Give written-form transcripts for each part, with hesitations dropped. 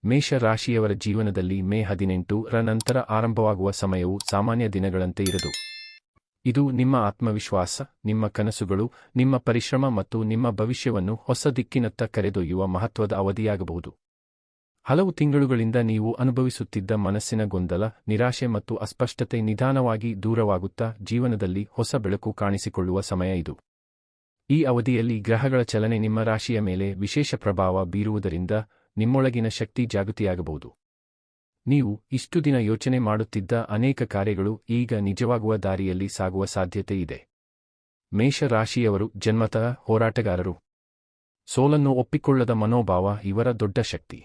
ಮೇಷ ರಾಶಿಯವರ ಜೀವನದಲ್ಲಿ ಮೇ 18 ರ ನಂತರ ಆರಂಭವಾಗುವ ಸಮಯವು ಸಾಮಾನ್ಯ ದಿನಗಳಂತೆ ಇರದು. ಇದು ನಿಮ್ಮ ಆತ್ಮವಿಶ್ವಾಸ, ನಿಮ್ಮ ಕನಸುಗಳು, ನಿಮ್ಮ ಪರಿಶ್ರಮ ಮತ್ತು ನಿಮ್ಮ ಭವಿಷ್ಯವನ್ನು ಹೊಸ ದಿಕ್ಕಿನತ್ತ ಕರೆದೊಯ್ಯುವ ಮಹತ್ವದ ಅವಧಿಯಾಗಬಹುದು. ಹಲವು ತಿಂಗಳುಗಳಿಂದ ನೀವು ಅನುಭವಿಸುತ್ತಿದ್ದ ಮನಸ್ಸಿನ ಗೊಂದಲ, ನಿರಾಶೆ ಮತ್ತು ಅಸ್ಪಷ್ಟತೆ ನಿಧಾನವಾಗಿ ದೂರವಾಗುತ್ತಾ ಜೀವನದಲ್ಲಿ ಹೊಸ ಬೆಳಕು ಕಾಣಿಸಿಕೊಳ್ಳುವ ಸಮಯ ಇದು. ಈ ಅವಧಿಯಲ್ಲಿ ಗ್ರಹಗಳ ಚಲನೆ ನಿಮ್ಮ ರಾಶಿಯ ಮೇಲೆ ವಿಶೇಷ ಪ್ರಭಾವ ಬೀರುವುದರಿಂದ ನಿಮ್ಮೊಳಗಿನ ಶಕ್ತಿ ಜಾಗೃತಿಯಾಗಬಹುದು. ನೀವು ಇಷ್ಟು ದಿನ ಯೋಚನೆ ಮಾಡುತ್ತಿದ್ದ ಅನೇಕ ಕಾರ್ಯಗಳು ಈಗ ನಿಜವಾಗುವ ದಾರಿಯಲ್ಲಿ ಸಾಗುವ ಸಾಧ್ಯತೆ ಇದೆ. ಮೇಷ ರಾಶಿಯವರು ಜನ್ಮತಃ ಹೋರಾಟಗಾರರು. ಸೋಲನ್ನು ಒಪ್ಪಿಕೊಳ್ಳದ ಮನೋಭಾವ ಇವರ ದೊಡ್ಡ ಶಕ್ತಿ.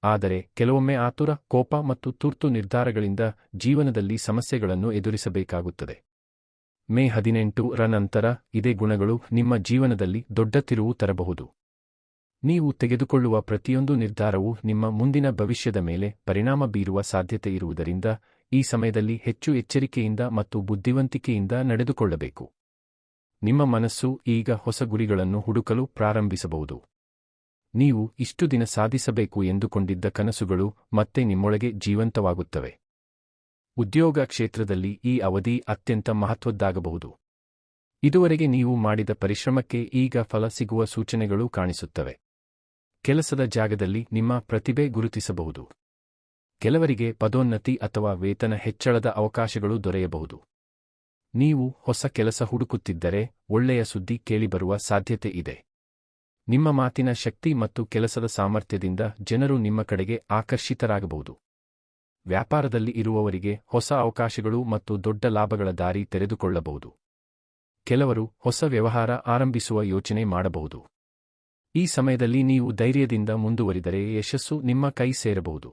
ಆದರೆ ಕೆಲವೊಮ್ಮೆ ಆತುರ, ಕೋಪ ಮತ್ತು ತುರ್ತು ನಿರ್ಧಾರಗಳಿಂದ ಜೀವನದಲ್ಲಿ ಸಮಸ್ಯೆಗಳನ್ನು ಎದುರಿಸಬೇಕಾಗುತ್ತದೆ. ಮೇ 18 ರ ನಂತರ ಇದೇ ಗುಣಗಳು ನಿಮ್ಮ ಜೀವನದಲ್ಲಿ ದೊಡ್ಡ ತಿರುವು ತರಬಹುದು. ನೀವು ತೆಗೆದುಕೊಳ್ಳುವ ಪ್ರತಿಯೊಂದು ನಿರ್ಧಾರವೂ ನಿಮ್ಮ ಮುಂದಿನ ಭವಿಷ್ಯದ ಮೇಲೆ ಪರಿಣಾಮ ಬೀರುವ ಸಾಧ್ಯತೆ ಇರುವುದರಿಂದ ಈ ಸಮಯದಲ್ಲಿ ಹೆಚ್ಚು ಎಚ್ಚರಿಕೆಯಿಂದ ಮತ್ತು ಬುದ್ಧಿವಂತಿಕೆಯಿಂದ ನಡೆದುಕೊಳ್ಳಬೇಕು. ನಿಮ್ಮ ಮನಸ್ಸು ಈಗ ಹೊಸ ಗುರಿಗಳನ್ನು ಹುಡುಕಲು ಪ್ರಾರಂಭಿಸಬಹುದು. ನೀವು ಇಷ್ಟು ದಿನ ಸಾಧಿಸಬೇಕು ಎಂದುಕೊಂಡಿದ್ದ ಕನಸುಗಳು ಮತ್ತೆ ನಿಮ್ಮೊಳಗೆ ಜೀವಂತವಾಗುತ್ತವೆ. ಉದ್ಯೋಗ ಕ್ಷೇತ್ರದಲ್ಲಿ ಈ ಅವಧಿ ಅತ್ಯಂತ ಮಹತ್ವದ್ದಾಗಬಹುದು. ಇದುವರೆಗೆ ನೀವು ಮಾಡಿದ ಪರಿಶ್ರಮಕ್ಕೆ ಈಗ ಫಲ ಸಿಗುವ ಸೂಚನೆಗಳು ಕಾಣಿಸುತ್ತವೆ. ಕೆಲಸದ ಜಾಗದಲ್ಲಿ ನಿಮ್ಮ ಪ್ರತಿಭೆ ಗುರುತಿಸಬಹುದು. ಕೆಲವರಿಗೆ ಪದೋನ್ನತಿ ಅಥವಾ ವೇತನ ಹೆಚ್ಚಳದ ಅವಕಾಶಗಳು ದೊರೆಯಬಹುದು. ನೀವು ಹೊಸ ಕೆಲಸ ಹುಡುಕುತ್ತಿದ್ದರೆ ಒಳ್ಳೆಯ ಸುದ್ದಿ ಕೇಳಿಬರುವ ಸಾಧ್ಯತೆ ಇದೆ. ನಿಮ್ಮ ಮಾತಿನ ಶಕ್ತಿ ಮತ್ತು ಕೆಲಸದ ಸಾಮರ್ಥ್ಯದಿಂದ ಜನರು ನಿಮ್ಮ ಕಡೆಗೆ ಆಕರ್ಷಿತರಾಗಬಹುದು. ವ್ಯಾಪಾರದಲ್ಲಿ ಇರುವವರಿಗೆ ಹೊಸ ಅವಕಾಶಗಳು ಮತ್ತು ದೊಡ್ಡ ಲಾಭಗಳ ದಾರಿ ತೆರೆದುಕೊಳ್ಳಬಹುದು. ಕೆಲವರು ಹೊಸ ವ್ಯವಹಾರ ಆರಂಭಿಸುವ ಯೋಚನೆ ಮಾಡಬಹುದು. ಈ ಸಮಯದಲ್ಲಿ ನೀವು ಧೈರ್ಯದಿಂದ ಮುಂದುವರಿದರೆ ಯಶಸ್ಸು ನಿಮ್ಮ ಕೈ ಸೇರಬಹುದು.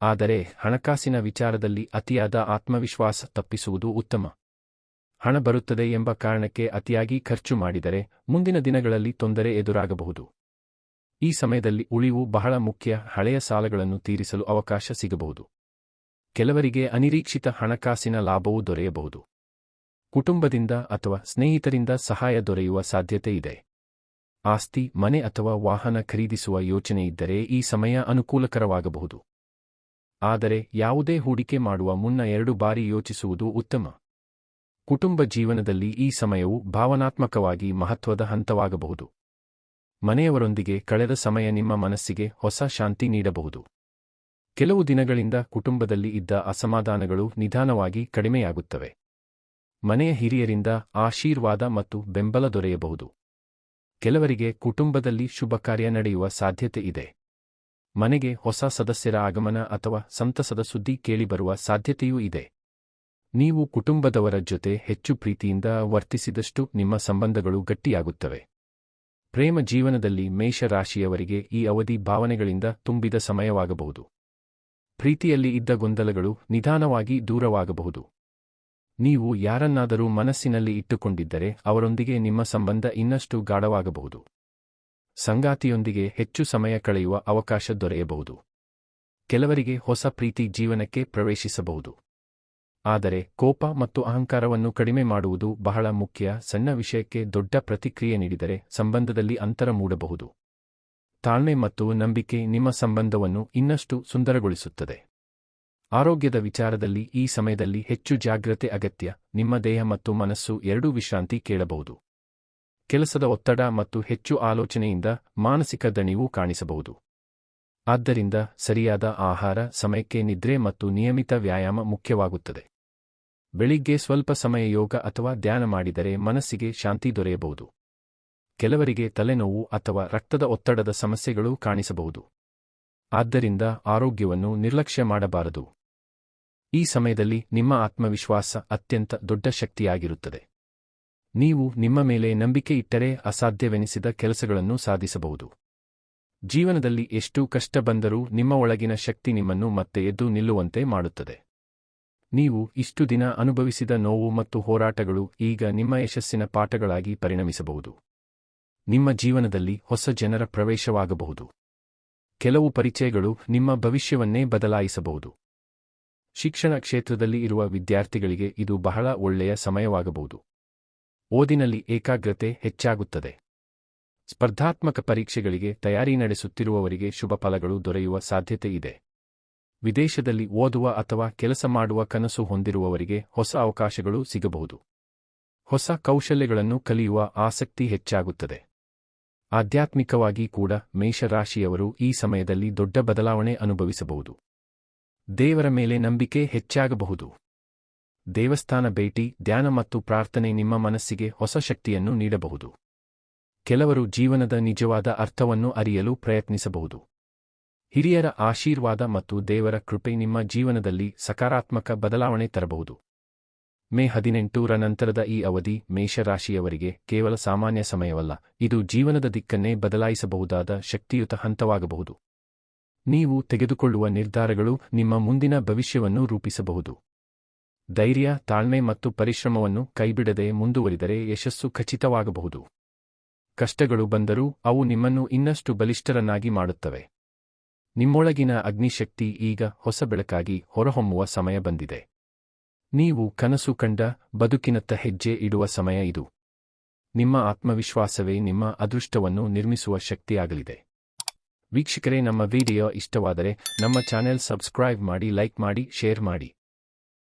ಆದರೆ ಹಣಕಾಸಿನ ವಿಚಾರದಲ್ಲಿ ಅತಿಯಾದ ಆತ್ಮವಿಶ್ವಾಸ ತಪ್ಪಿಸುವುದು ಉತ್ತಮ. ಹಣ ಬರುತ್ತದೆ ಎಂಬ ಕಾರಣಕ್ಕೆ ಅತಿಯಾಗಿ ಖರ್ಚು ಮಾಡಿದರೆ ಮುಂದಿನ ದಿನಗಳಲ್ಲಿ ತೊಂದರೆ ಎದುರಾಗಬಹುದು. ಈ ಸಮಯದಲ್ಲಿ ಉಳಿವು ಬಹಳ ಮುಖ್ಯ. ಹಳೆಯ ಸಾಲಗಳನ್ನು ತೀರಿಸಲು ಅವಕಾಶ ಸಿಗಬಹುದು. ಕೆಲವರಿಗೆ ಅನಿರೀಕ್ಷಿತ ಹಣಕಾಸಿನ ಲಾಭವೂ ದೊರೆಯಬಹುದು. ಕುಟುಂಬದಿಂದ ಅಥವಾ ಸ್ನೇಹಿತರಿಂದ ಸಹಾಯ ದೊರೆಯುವ ಸಾಧ್ಯತೆ ಇದೆ. ಆಸ್ತಿ, ಮನೆ ಅಥವಾ ವಾಹನ ಖರೀದಿಸುವ ಯೋಚನೆಯಿದ್ದರೆ ಈ ಸಮಯ ಅನುಕೂಲಕರವಾಗಬಹುದು. ಆದರೆ ಯಾವುದೇ ಹೂಡಿಕೆ ಮಾಡುವ ಮುನ್ನ 2 ಬಾರಿ ಯೋಚಿಸುವುದು ಉತ್ತಮ. ಕುಟುಂಬ ಜೀವನದಲ್ಲಿ ಈ ಸಮಯವು ಭಾವನಾತ್ಮಕವಾಗಿ ಮಹತ್ವದ ಹಂತವಾಗಬಹುದು. ಮನೆಯವರೊಂದಿಗೆ ಕಳೆದ ಸಮಯ ನಿಮ್ಮ ಮನಸ್ಸಿಗೆ ಹೊಸ ಶಾಂತಿ ನೀಡಬಹುದು. ಕೆಲವು ದಿನಗಳಿಂದ ಕುಟುಂಬದಲ್ಲಿ ಇದ್ದ ಅಸಮಾಧಾನಗಳು ನಿಧಾನವಾಗಿ ಕಡಿಮೆಯಾಗುತ್ತವೆ. ಮನೆಯ ಹಿರಿಯರಿಂದ ಆಶೀರ್ವಾದ ಮತ್ತು ಬೆಂಬಲ ದೊರೆಯಬಹುದು. ಕೆಲವರಿಗೆ ಕುಟುಂಬದಲ್ಲಿ ಶುಭ ಕಾರ್ಯ ನಡೆಯುವ ಸಾಧ್ಯತೆ ಇದೆ. ಮನೆಗೆ ಹೊಸ ಸದಸ್ಯರ ಆಗಮನ ಅಥವಾ ಸಂತಸದ ಸುದ್ದಿ ಕೇಳಿಬರುವ ಸಾಧ್ಯತೆಯೂ ಇದೆ. ನೀವು ಕುಟುಂಬದವರ ಜೊತೆ ಹೆಚ್ಚು ಪ್ರೀತಿಯಿಂದ ವರ್ತಿಸಿದಷ್ಟು ನಿಮ್ಮ ಸಂಬಂಧಗಳು ಗಟ್ಟಿಯಾಗುತ್ತವೆ. ಪ್ರೇಮ ಜೀವನದಲ್ಲಿ ಮೇಷ ರಾಶಿಯವರಿಗೆ ಈ ಅವಧಿ ಭಾವನೆಗಳಿಂದ ತುಂಬಿದ ಸಮಯವಾಗಬಹುದು. ಪ್ರೀತಿಯಲ್ಲಿ ಇದ್ದ ಗೊಂದಲಗಳು ನಿಧಾನವಾಗಿ ದೂರವಾಗಬಹುದು. ನೀವು ಯಾರನ್ನಾದರೂ ಮನಸ್ಸಿನಲ್ಲಿ ಇಟ್ಟುಕೊಂಡಿದ್ದರೆ ಅವರೊಂದಿಗೆ ನಿಮ್ಮ ಸಂಬಂಧ ಇನ್ನಷ್ಟು ಗಾಢವಾಗಬಹುದು. ಸಂಗಾತಿಯೊಂದಿಗೆ ಹೆಚ್ಚು ಸಮಯ ಕಳೆಯುವ ಅವಕಾಶ ದೊರೆಯಬಹುದು. ಕೆಲವರಿಗೆ ಹೊಸ ಪ್ರೀತಿ ಜೀವನಕ್ಕೆ ಪ್ರವೇಶಿಸಬಹುದು. ಆದರೆ ಕೋಪ ಮತ್ತು ಅಹಂಕಾರವನ್ನು ಕಡಿಮೆ ಮಾಡುವುದು ಬಹಳ ಮುಖ್ಯ. ಸಣ್ಣ ವಿಷಯಕ್ಕೆ ದೊಡ್ಡ ಪ್ರತಿಕ್ರಿಯೆ ನೀಡಿದರೆ ಸಂಬಂಧದಲ್ಲಿ ಅಂತರ ಮೂಡಬಹುದು. ತಾಳ್ಮೆ ಮತ್ತು ನಂಬಿಕೆ ನಿಮ್ಮ ಸಂಬಂಧವನ್ನು ಇನ್ನಷ್ಟು ಸುಂದರಗೊಳಿಸುತ್ತದೆ. ಆರೋಗ್ಯದ ವಿಚಾರದಲ್ಲಿ ಈ ಸಮಯದಲ್ಲಿ ಹೆಚ್ಚು ಜಾಗ್ರತೆ ಅಗತ್ಯ. ನಿಮ್ಮ ದೇಹ ಮತ್ತು ಮನಸ್ಸು ಎರಡೂ ವಿಶ್ರಾಂತಿ ಕೇಳಬಹುದು. ಕೆಲಸದ ಒತ್ತಡ ಮತ್ತು ಹೆಚ್ಚು ಆಲೋಚನೆಯಿಂದ ಮಾನಸಿಕ ದಣಿವು ಕಾಣಿಸಬಹುದು. ಆದ್ದರಿಂದ ಸರಿಯಾದ ಆಹಾರ, ಸಮಯಕ್ಕೆ ನಿದ್ರೆ ಮತ್ತು ನಿಯಮಿತ ವ್ಯಾಯಾಮ ಮುಖ್ಯವಾಗುತ್ತದೆ. ಬೆಳಿಗ್ಗೆ ಸ್ವಲ್ಪ ಸಮಯ ಯೋಗ ಅಥವಾ ಧ್ಯಾನ ಮಾಡಿದರೆ ಮನಸ್ಸಿಗೆ ಶಾಂತಿ ದೊರೆಯಬಹುದು. ಕೆಲವರಿಗೆ ತಲೆನೋವು ಅಥವಾ ರಕ್ತದ ಒತ್ತಡದ ಸಮಸ್ಯೆಗಳು ಕಾಣಿಸಬಹುದು. ಆದ್ದರಿಂದ ಆರೋಗ್ಯವನ್ನು ನಿರ್ಲಕ್ಷ್ಯ ಮಾಡಬಾರದು. ಈ ಸಮಯದಲ್ಲಿ ನಿಮ್ಮ ಆತ್ಮವಿಶ್ವಾಸ ಅತ್ಯಂತ ದೊಡ್ಡ ಶಕ್ತಿಯಾಗಿರುತ್ತದೆ. ನೀವು ನಿಮ್ಮ ಮೇಲೆ ನಂಬಿಕೆ ಇಟ್ಟರೆ ಅಸಾಧ್ಯವೆನಿಸಿದ ಕೆಲಸಗಳನ್ನು ಸಾಧಿಸಬಹುದು. ಜೀವನದಲ್ಲಿ ಎಷ್ಟು ಕಷ್ಟ ಬಂದರೂ ನಿಮ್ಮ ಒಳಗಿನ ಶಕ್ತಿ ನಿಮ್ಮನ್ನು ಮತ್ತೆ ಎದ್ದು ನಿಲ್ಲುವಂತೆ ಮಾಡುತ್ತದೆ. ನೀವು ಇಷ್ಟು ದಿನ ಅನುಭವಿಸಿದ ನೋವು ಮತ್ತು ಹೋರಾಟಗಳು ಈಗ ನಿಮ್ಮ ಯಶಸ್ಸಿನ ಪಾಠಗಳಾಗಿ ಪರಿಣಮಿಸಬಹುದು. ನಿಮ್ಮ ಜೀವನದಲ್ಲಿ ಹೊಸ ಜನರ ಪ್ರವೇಶವಾಗಬಹುದು. ಕೆಲವು ಪರಿಚಯಗಳು ನಿಮ್ಮ ಭವಿಷ್ಯವನ್ನೇ ಬದಲಾಯಿಸಬಹುದು. ಶಿಕ್ಷಣ ಕ್ಷೇತ್ರದಲ್ಲಿ ಇರುವ ವಿದ್ಯಾರ್ಥಿಗಳಿಗೆ ಇದು ಬಹಳ ಒಳ್ಳೆಯ ಸಮಯವಾಗಬಹುದು. ಓದಿನಲ್ಲಿ ಏಕಾಗ್ರತೆ ಹೆಚ್ಚಾಗುತ್ತದೆ. ಸ್ಪರ್ಧಾತ್ಮಕ ಪರೀಕ್ಷೆಗಳಿಗೆ ತಯಾರಿ ನಡೆಸುತ್ತಿರುವವರಿಗೆ ಶುಭ ಫಲಗಳು ದೊರೆಯುವ ಸಾಧ್ಯತೆ ಇದೆ. ವಿದೇಶದಲ್ಲಿ ಓದುವ ಅಥವಾ ಕೆಲಸ ಮಾಡುವ ಕನಸು ಹೊಂದಿರುವವರಿಗೆ ಹೊಸ ಅವಕಾಶಗಳು ಸಿಗಬಹುದು. ಹೊಸ ಕೌಶಲ್ಯಗಳನ್ನು ಕಲಿಯುವ ಆಸಕ್ತಿ ಹೆಚ್ಚಾಗುತ್ತದೆ. ಆಧ್ಯಾತ್ಮಿಕವಾಗಿ ಕೂಡ ಮೇಷರಾಶಿಯವರು ಈ ಸಮಯದಲ್ಲಿ ದೊಡ್ಡ ಬದಲಾವಣೆ ಅನುಭವಿಸಬಹುದು. ದೇವರ ಮೇಲೆ ನಂಬಿಕೆ ಹೆಚ್ಚಾಗಬಹುದು. ದೇವಸ್ಥಾನ ಭೇಟಿ, ಧ್ಯಾನ ಮತ್ತು ಪ್ರಾರ್ಥನೆ ನಿಮ್ಮ ಮನಸ್ಸಿಗೆ ಹೊಸ ಶಕ್ತಿಯನ್ನು ನೀಡಬಹುದು. ಕೆಲವರು ಜೀವನದ ನಿಜವಾದ ಅರ್ಥವನ್ನು ಅರಿಯಲು ಪ್ರಯತ್ನಿಸಬಹುದು. ಹಿರಿಯರ ಆಶೀರ್ವಾದ ಮತ್ತು ದೇವರ ಕೃಪೆ ನಿಮ್ಮ ಜೀವನದಲ್ಲಿ ಸಕಾರಾತ್ಮಕ ಬದಲಾವಣೆ ತರಬಹುದು. ಮೇ 18ರ ನಂತರದ ಈ ಅವಧಿ ಮೇಷರಾಶಿಯವರಿಗೆ ಕೇವಲ ಸಾಮಾನ್ಯ ಸಮಯವಲ್ಲ, ಇದು ಜೀವನದ ದಿಕ್ಕನ್ನೇ ಬದಲಾಯಿಸಬಹುದಾದ ಶಕ್ತಿಯುತ ಹಂತವಾಗಬಹುದು. ನೀವು ತೆಗೆದುಕೊಳ್ಳುವ ನಿರ್ಧಾರಗಳು ನಿಮ್ಮ ಮುಂದಿನ ಭವಿಷ್ಯವನ್ನು ರೂಪಿಸಬಹುದು. ಧೈರ್ಯ, ತಾಳ್ಮೆ ಮತ್ತು ಪರಿಶ್ರಮವನ್ನು ಕೈಬಿಡದೆ ಮುಂದುವರಿದರೆ ಯಶಸ್ಸು ಖಚಿತವಾಗಬಹುದು. ಕಷ್ಟಗಳು ಬಂದರೂ ಅವು ನಿಮ್ಮನ್ನು ಇನ್ನಷ್ಟು ಬಲಿಷ್ಠರನ್ನಾಗಿ ಮಾಡುತ್ತವೆ. ನಿಮ್ಮೊಳಗಿನ ಅಗ್ನಿಶಕ್ತಿ ಈಗ ಹೊಸ ಬೆಳಕಾಗಿ ಹೊರಹೊಮ್ಮುವ ಸಮಯ ಬಂದಿದೆ. ನೀವು ಕನಸು ಕಂಡ ಬದುಕಿನತ್ತ ಹೆಜ್ಜೆ ಇಡುವ ಸಮಯ ಇದು. ನಿಮ್ಮ ಆತ್ಮವಿಶ್ವಾಸವೇ ನಿಮ್ಮ ಅದೃಷ್ಟವನ್ನು ನಿರ್ಮಿಸುವ ಶಕ್ತಿಯಾಗಲಿದೆ. ವೀಕ್ಷಕರೇ, ನಮ್ಮ ವಿಡಿಯೋ ಇಷ್ಟವಾದರೆ ನಮ್ಮ ಚಾನೆಲ್ ಸಬ್ಸ್ಕ್ರೈಬ್ ಮಾಡಿ, ಲೈಕ್ ಮಾಡಿ, ಶೇರ್ ಮಾಡಿ.